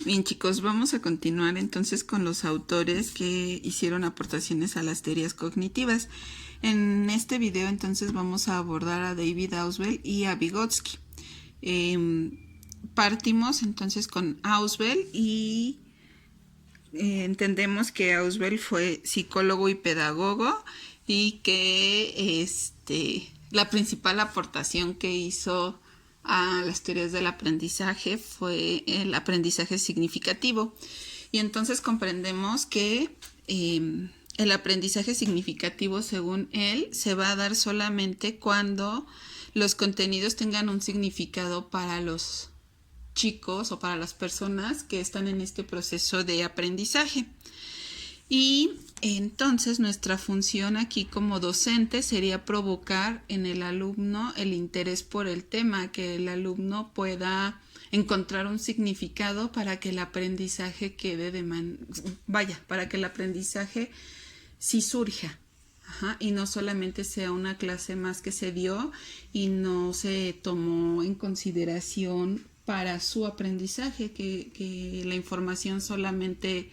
Bien, chicos, vamos a continuar entonces con los autores que hicieron aportaciones a las teorías cognitivas. En este video entonces vamos a abordar a David Ausubel y a Vygotsky. Partimos entonces con Ausubel y entendemos que Ausubel fue psicólogo y pedagogo y que la principal aportación que hizo a las teorías del aprendizaje fue el aprendizaje significativo. Y entonces comprendemos que el aprendizaje significativo, según él, se va a dar solamente cuando los contenidos tengan un significado para los chicos o para las personas que están en este proceso de aprendizaje. Y entonces nuestra función aquí como docente sería provocar en el alumno el interés por el tema, que el alumno pueda encontrar un significado para que el aprendizaje quede para que el aprendizaje sí surja. Y no solamente sea una clase más que se dio y no se tomó en consideración para su aprendizaje, que la información solamente,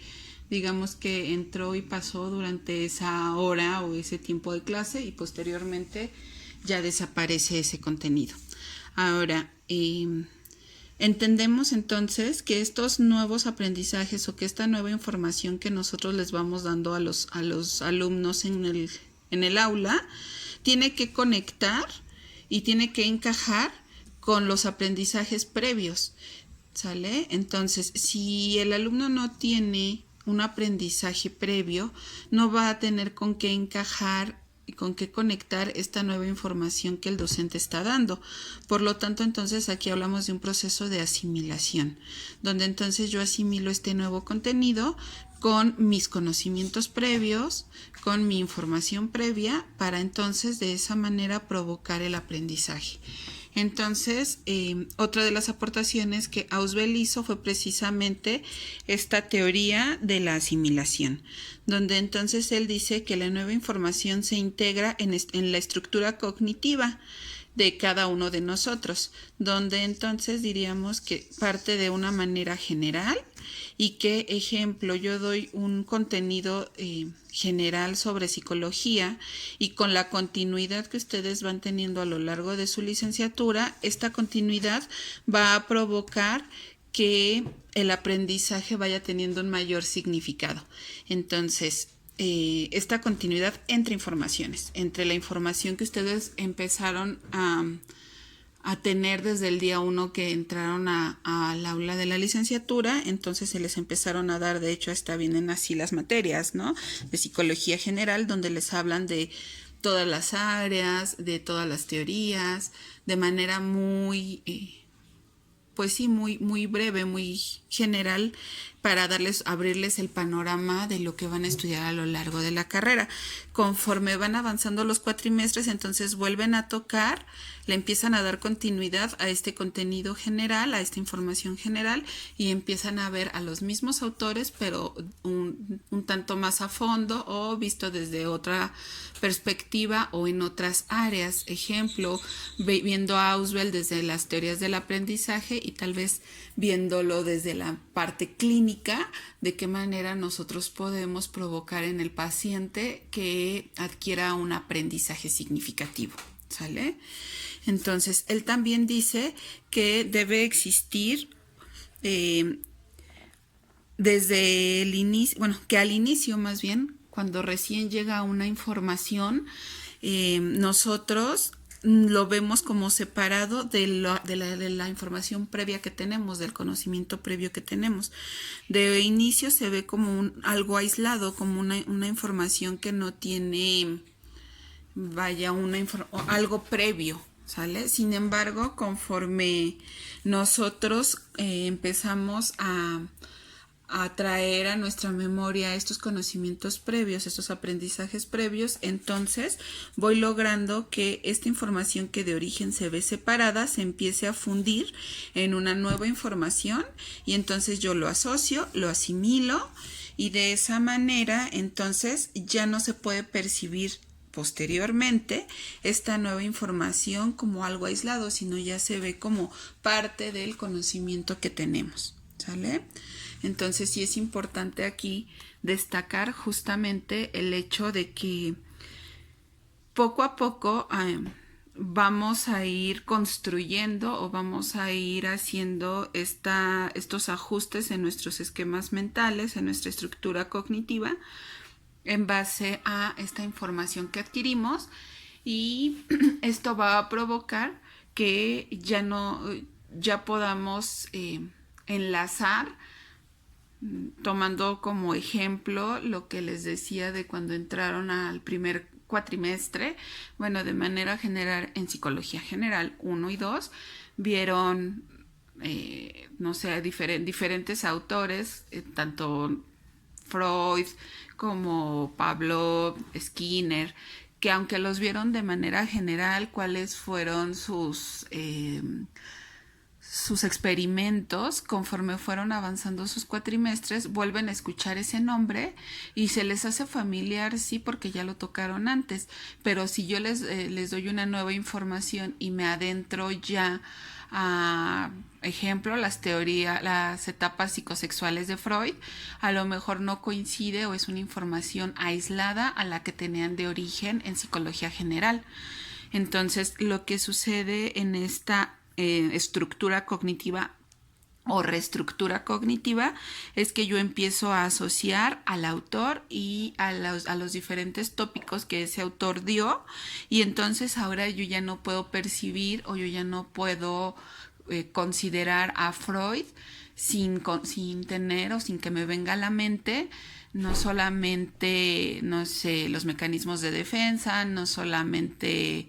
digamos, que entró y pasó durante esa hora o ese tiempo de clase y posteriormente ya desaparece ese contenido. Ahora, entendemos entonces que estos nuevos aprendizajes o que esta nueva información que nosotros les vamos dando a los alumnos en el aula tiene que conectar y tiene que encajar con los aprendizajes previos, ¿sale? Entonces, si el alumno no tiene un aprendizaje previo, no va a tener con qué encajar y con qué conectar esta nueva información que el docente está dando. Por lo tanto, entonces aquí hablamos de un proceso de asimilación, donde entonces yo asimilo este nuevo contenido con mis conocimientos previos, con mi información previa, para entonces de esa manera provocar el aprendizaje. Entonces, otra de las aportaciones que Ausubel hizo fue precisamente esta teoría de la asimilación, donde entonces él dice que la nueva información se integra en la estructura cognitiva de cada uno de nosotros, donde entonces diríamos que parte de una manera general y que, ejemplo, yo doy un contenido general sobre psicología y con la continuidad que ustedes van teniendo a lo largo de su licenciatura, esta continuidad va a provocar que el aprendizaje vaya teniendo un mayor significado. Entonces, esta continuidad entre informaciones, entre la información que ustedes empezaron a tener desde el día 1 que entraron al aula de la licenciatura, entonces se les empezaron a dar, de hecho hasta vienen así las materias, ¿no? De psicología general, donde les hablan de todas las áreas, de todas las teorías, de manera muy pues sí, muy breve, muy general, para abrirles el panorama de lo que van a estudiar a lo largo de la carrera. Conforme van avanzando los cuatrimestres, entonces vuelven a tocar, le empiezan a dar continuidad a este contenido general, a esta información general, y empiezan a ver a los mismos autores, pero un tanto más a fondo o visto desde otra perspectiva o en otras áreas. Ejemplo, viendo a Ausubel desde las teorías del aprendizaje y tal vez viéndolo desde la parte clínica, de qué manera nosotros podemos provocar en el paciente que adquiera un aprendizaje significativo, ¿sale? Entonces, él también dice que debe existir desde el inicio, bueno, que al inicio más bien, cuando recién llega una información, nosotros lo vemos como separado de la información previa que tenemos, del conocimiento previo que tenemos. De inicio se ve como algo aislado, como una información que no tiene, algo previo, ¿sale? Sin embargo, conforme nosotros empezamos a traer a nuestra memoria estos conocimientos previos, estos aprendizajes previos, entonces voy logrando que esta información que de origen se ve separada se empiece a fundir en una nueva información y entonces yo lo asocio, lo asimilo y de esa manera entonces ya no se puede percibir posteriormente esta nueva información como algo aislado, sino ya se ve como parte del conocimiento que tenemos. ¿Sale? Entonces sí es importante aquí destacar justamente el hecho de que poco a poco vamos a ir construyendo o vamos a ir haciendo estos ajustes en nuestros esquemas mentales, en nuestra estructura cognitiva, en base a esta información que adquirimos, y esto va a provocar que ya podamos enlazar, tomando como ejemplo lo que les decía de cuando entraron al primer cuatrimestre. Bueno, de manera general, en psicología general 1 y 2 vieron, no sé, diferentes autores, tanto Freud como Pavlov, Skinner, que aunque los vieron de manera general, cuáles fueron sus experimentos, conforme fueron avanzando sus cuatrimestres, vuelven a escuchar ese nombre y se les hace familiar, sí, porque ya lo tocaron antes, pero si yo les doy una nueva información y me adentro ya a, ejemplo, las etapas psicosexuales de Freud, a lo mejor no coincide o es una información aislada a la que tenían de origen en psicología general. Entonces, lo que sucede en esta estructura cognitiva o reestructura cognitiva es que yo empiezo a asociar al autor y a los diferentes tópicos que ese autor dio, y entonces ahora yo ya no puedo percibir o yo ya no puedo considerar a Freud sin tener o sin que me venga a la mente no solamente, no sé, los mecanismos de defensa, no solamente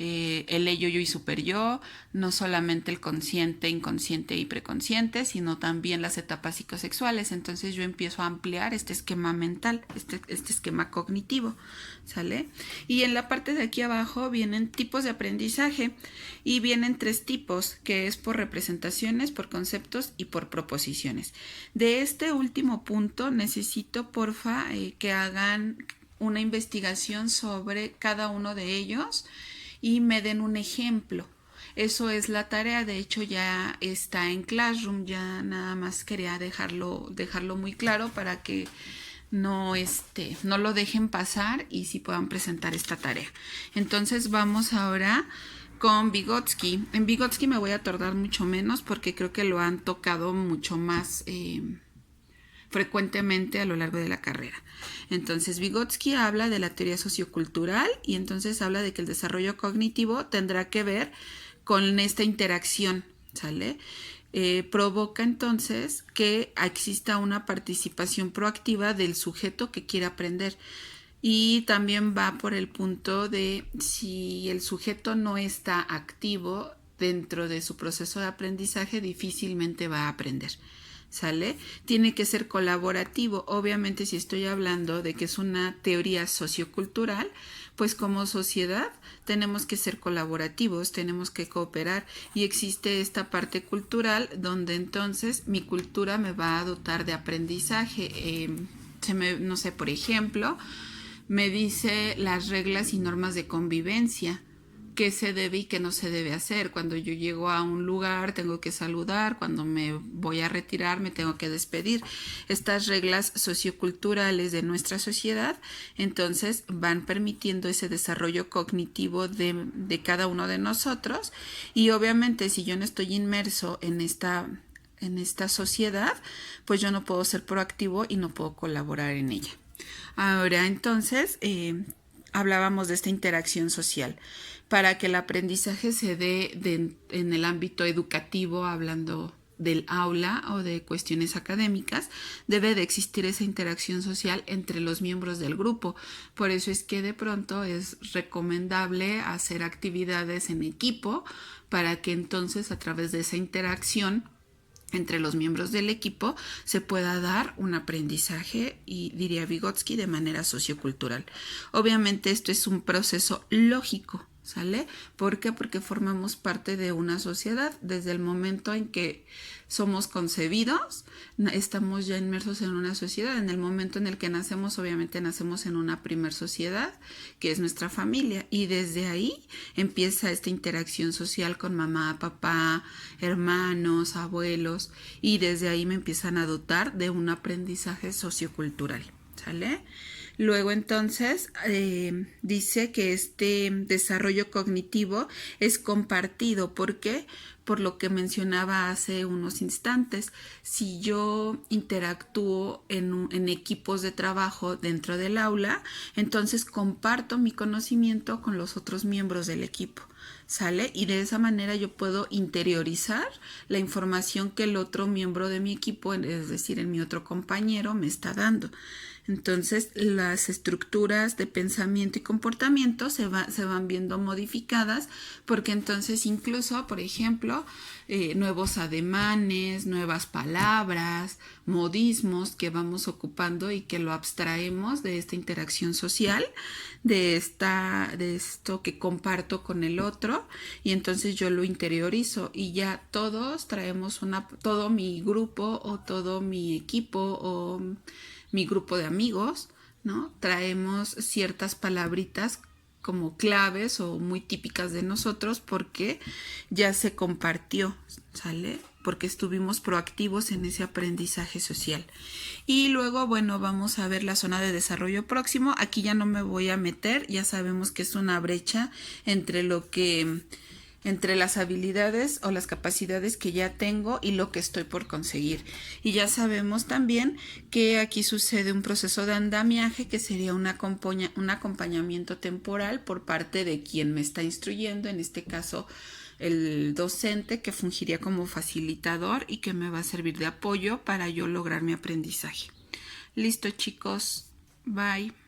el ello, yo y super yo, no solamente el consciente, inconsciente y preconsciente, sino también las etapas psicosexuales. Entonces yo empiezo a ampliar este esquema mental, este esquema cognitivo, ¿sale? Y en la parte de aquí abajo vienen tipos de aprendizaje, y vienen 3 tipos, que es por representaciones, por conceptos y por proposiciones. De este último punto necesito, porfa, que hagan una investigación sobre cada uno de ellos y me den un ejemplo. Eso es la tarea, de hecho ya está en Classroom, ya nada más quería dejarlo muy claro para que no lo dejen pasar y sí puedan presentar esta tarea. Entonces vamos ahora con Vygotsky. En Vygotsky me voy a tardar mucho menos porque creo que lo han tocado mucho más frecuentemente a lo largo de la carrera. Entonces, Vygotsky habla de la teoría sociocultural y entonces habla de que el desarrollo cognitivo tendrá que ver con esta interacción, ¿sale? Provoca entonces que exista una participación proactiva del sujeto que quiere aprender, y también va por el punto de si el sujeto no está activo dentro de su proceso de aprendizaje, difícilmente va a aprender. ¿Sale? Tiene que ser colaborativo. Obviamente, si estoy hablando de que es una teoría sociocultural, pues como sociedad tenemos que ser colaborativos, tenemos que cooperar, y existe esta parte cultural donde entonces mi cultura me va a dotar de aprendizaje. No sé, por ejemplo, me dice las reglas y normas de convivencia, qué se debe y qué no se debe hacer. Cuando yo llego a un lugar tengo que saludar, cuando me voy a retirar me tengo que despedir. Estas reglas socioculturales de nuestra sociedad entonces van permitiendo ese desarrollo cognitivo de cada uno de nosotros, y obviamente si yo no estoy inmerso en esta sociedad, pues yo no puedo ser proactivo y no puedo colaborar en ella. Ahora entonces hablábamos de esta interacción social. Para que el aprendizaje se dé en el ámbito educativo, hablando del aula o de cuestiones académicas, debe de existir esa interacción social entre los miembros del grupo. Por eso es que de pronto es recomendable hacer actividades en equipo, para que entonces a través de esa interacción entre los miembros del equipo se pueda dar un aprendizaje, y diría Vygotsky, de manera sociocultural. Obviamente esto es un proceso lógico, ¿Sale? ¿Por qué? Porque formamos parte de una sociedad. Desde el momento en que somos concebidos, estamos ya inmersos en una sociedad. En el momento en el que nacemos, obviamente nacemos en una primer sociedad, que es nuestra familia. Y desde ahí empieza esta interacción social con mamá, papá, hermanos, abuelos. Y desde ahí me empiezan a dotar de un aprendizaje sociocultural. ¿Sale? Luego entonces dice que este desarrollo cognitivo es compartido. ¿Por qué? Por lo que mencionaba hace unos instantes. Si yo interactúo en equipos de trabajo dentro del aula, entonces comparto mi conocimiento con los otros miembros del equipo. ¿Sale? Y de esa manera yo puedo interiorizar la información que el otro miembro de mi equipo, es decir, mi otro compañero, me está dando. Entonces las estructuras de pensamiento y comportamiento se van viendo modificadas, porque entonces incluso, por ejemplo, nuevos ademanes, nuevas palabras, modismos que vamos ocupando y que lo abstraemos de esta interacción social, de esto que comparto con el otro, y entonces yo lo interiorizo y ya todos traemos todo mi grupo o todo mi equipo o mi grupo de amigos, ¿no? Traemos ciertas palabritas como claves o muy típicas de nosotros porque ya se compartió, ¿sale? Porque estuvimos proactivos en ese aprendizaje social. Y luego, bueno, vamos a ver la zona de desarrollo próximo. Aquí ya no me voy a meter, ya sabemos que es una brecha entre las habilidades o las capacidades que ya tengo y lo que estoy por conseguir. Y ya sabemos también que aquí sucede un proceso de andamiaje, que sería un acompañamiento temporal por parte de quien me está instruyendo, en este caso el docente, que fungiría como facilitador y que me va a servir de apoyo para yo lograr mi aprendizaje. Listo, chicos. Bye.